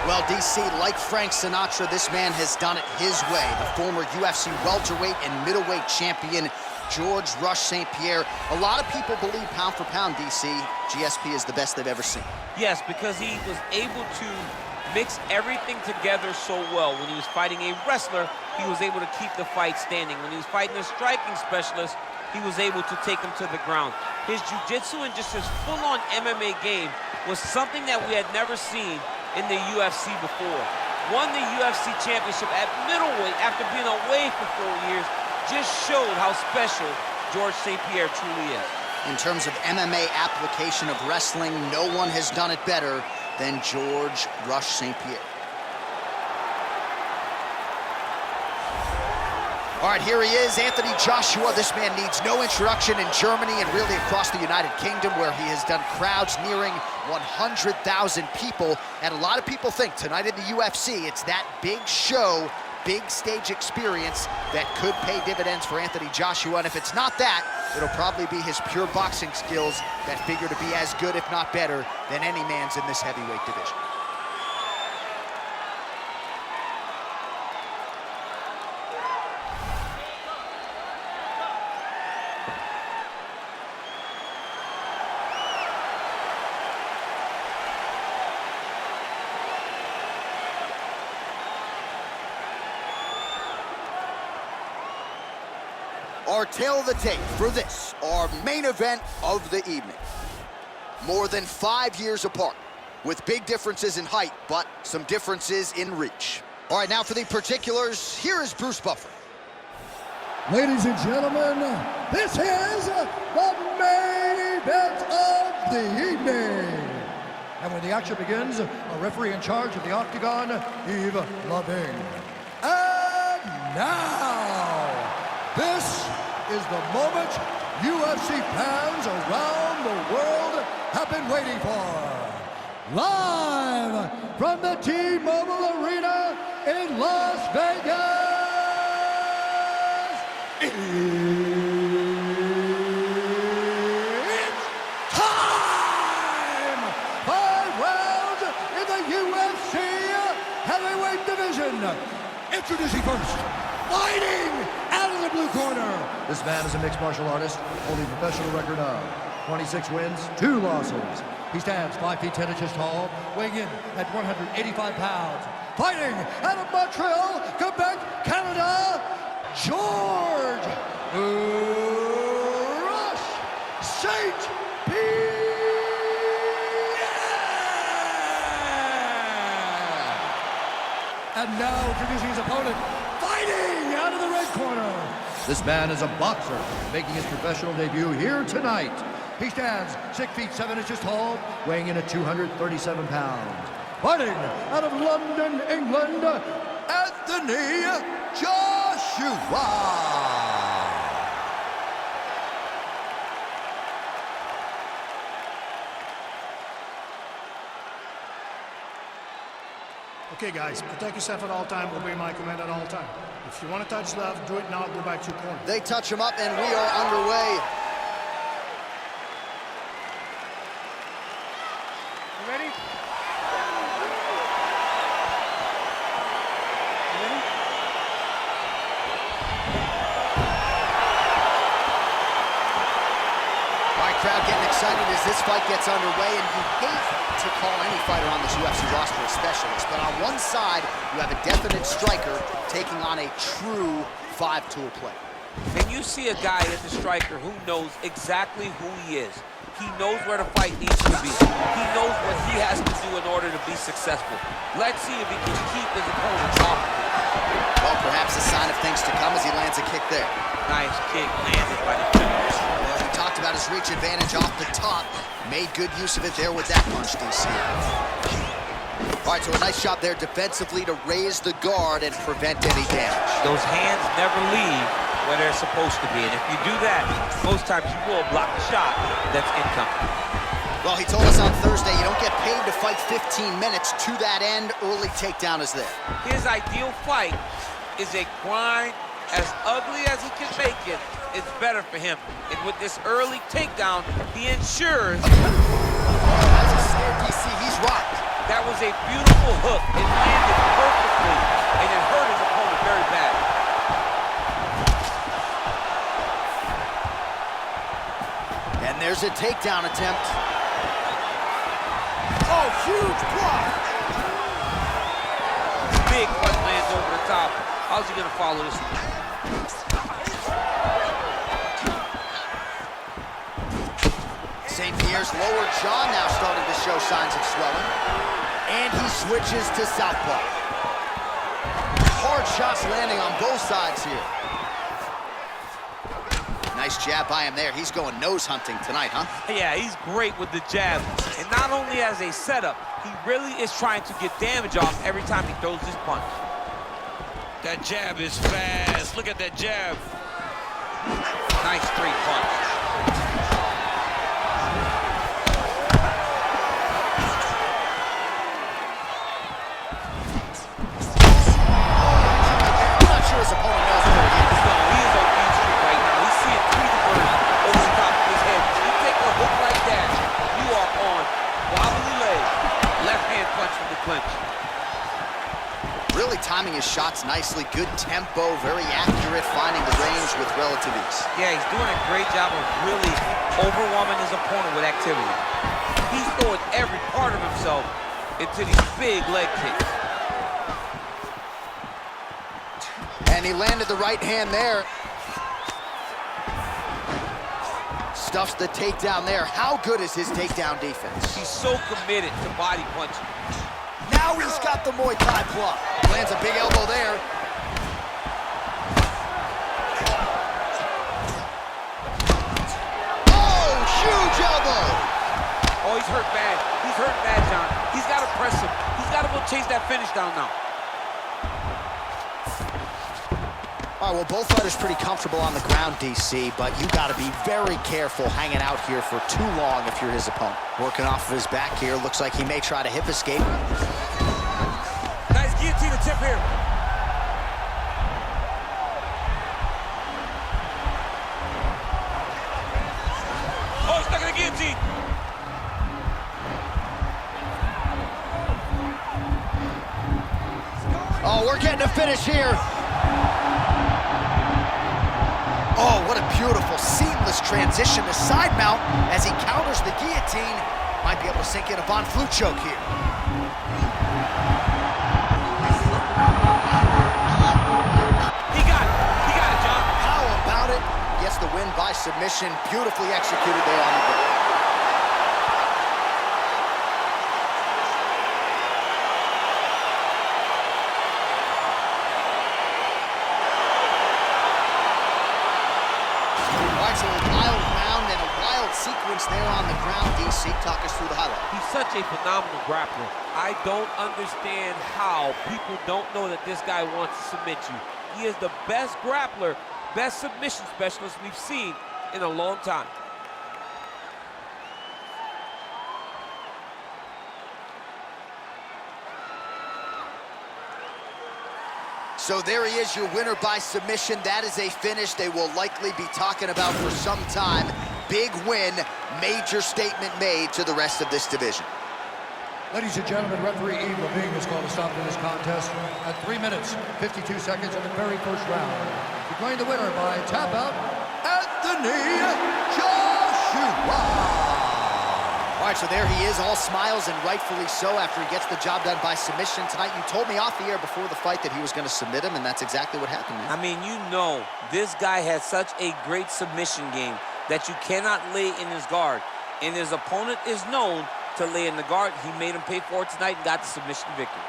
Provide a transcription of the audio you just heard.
Well, DC, like Frank Sinatra, this man has done it his way. The former UFC welterweight and middleweight champion, Georges St-Pierre. A lot of people believe pound for pound, DC, GSP is the best they've ever seen. Yes, because he was able to mix everything together so well. When he was fighting a wrestler, he was able to keep the fight standing. When he was fighting a striking specialist, he was able to take him to the ground. His jiu-jitsu and just his full-on MMA game was something that we had never seen in the UFC before. Won the UFC championship at middleweight after being away for 4 years. Just showed how special Georges St-Pierre truly is. In terms of MMA application of wrestling, no one has done it better than Georges St-Pierre. All right, here he is, Anthony Joshua. This man needs no introduction in Germany and really across the United Kingdom, where he has done crowds nearing 100,000 people. And a lot of people think tonight in the UFC, it's that big show, big stage experience that could pay dividends for Anthony Joshua. And if it's not that, it'll probably be his pure boxing skills that figure to be as good, if not better, than any man's in this heavyweight division. Our tail of the tape for this, our main event of the evening. More than 5 years apart, with big differences in height, but some differences in reach. All right, now for the particulars, here is Bruce Buffer. Ladies and gentlemen, this is the main event of the evening. And when the action begins, a referee in charge of the Octagon, Yves Lavigne. And now, this is the moment UFC fans around the world have been waiting for. Live from the T-Mobile Arena in Las Vegas, it's time! 5 rounds in the UFC heavyweight division. Introducing first, fighting out of the blue corner. This man is a mixed martial artist, holding a professional record of 26 wins, 2 losses. He stands 5 feet 10 inches tall, weighing in at 185 pounds. Fighting out of Montreal, Quebec, Canada, Georges St-Pierre. And now introducing his opponent, fighting out of the red corner. This man is a boxer, making his professional debut here tonight. He stands 6 feet 7 inches tall, weighing in at 237 pounds. Fighting out of London, England, Anthony Joshua. Okay, guys, protect yourself at all time, obey my command at all time. If you want to touch left, do it now, go back to your corner. They touch him up, and we are underway. You ready? All right, crowd getting excited as this fight gets underway, and you hate to call any fighter on this UFC roster a specialist, but on one side, you have a definite striker taking on a true 5-tool player. And you see a guy as a striker who knows exactly who he is. He knows where the fight needs to be. He knows what he has to do in order to be successful. Let's see if he can keep his opponent off. Well, perhaps a sign of things to come as he lands a kick there. Nice kick landed by the finish. Well, he talked about his reach advantage off the top. Made good use of it there with that punch, DC. All right, so a nice job there defensively to raise the guard and prevent any damage. Those hands never leave where they're supposed to be, and if you do that, most times you will block the shot that's incoming. Well, he told us on Thursday you don't get paid to fight 15 minutes. To that end, early takedown is there. His ideal fight is a grind. As ugly as he can make it, it's better for him. And with this early takedown, he ensures... That's a scare, DC. He's rocked. That was a beautiful hook. It landed perfectly, and it hurt his opponent very bad. And there's a takedown attempt. Oh, huge block. Big punch lands over the top. How's he gonna follow this one? St-Pierre's lower jaw now starting to show signs of swelling. And he switches to southpaw. Hard shots landing on both sides here. Nice jab by him there. He's going nose hunting tonight, huh? Yeah, he's great with the jab. And not only as a setup, he really is trying to get damage off every time he throws his punch. That jab is fast. Look at that jab. Nice straight punch. I'm not sure his opponent knows where he is. No, he is on Beach Street right now. He's seeing Tweety Bird over the top of his head. You take a hook like that, you are on wobbly leg. Left hand punch from the clinch. Really timing his shots nicely. Good tempo, very accurate, finding the range with relative ease. Yeah, he's doing a great job of really overwhelming his opponent with activity. He's throwing every part of himself into these big leg kicks. And he landed the right hand there. Stuffs the takedown there. How good is his takedown defense? He's so committed to body punching. Now he's got the Muay Thai block. Lands a big elbow there. Oh, huge elbow. Oh, he's hurt bad. He's hurt bad, John. He's got to press him. He's got to go chase that finish down now. All right, well, both fighters pretty comfortable on the ground, DC, but you got to be very careful hanging out here for too long if you're his opponent. Working off of his back here. Looks like he may try to hip escape. Nice guillotine attempt here. Oh, stuck in the guillotine. Oh, we're getting a finish here. Oh, what a beautiful, seamless transition to side mount as he counters the guillotine. Might be able to sink in a Von Flue choke here. He got it, John. How about it? Gets the win by submission. Beautifully executed there on the ground. It's a wild round and a wild sequence there on the ground. DC, talk us through the highlight. He's such a phenomenal grappler. I don't understand how people don't know that this guy wants to submit you. He is the best grappler, best submission specialist we've seen in a long time. So there he is, your winner by submission. That is a finish they will likely be talking about for some time. Big win, major statement made to the rest of this division. Ladies and gentlemen, referee Yves Levine has called a stop to this contest at 3 minutes, 52 seconds in the very first round. Declaring the winner by tap out, Anthony Joshua. All right, so there he is, all smiles, and rightfully so after he gets the job done by submission tonight. You told me off the air before the fight that he was going to submit him, and that's exactly what happened, man. I mean, you know, this guy has such a great submission game that you cannot lay in his guard. And his opponent is known to lay in the guard. He made him pay for it tonight and got the submission victory.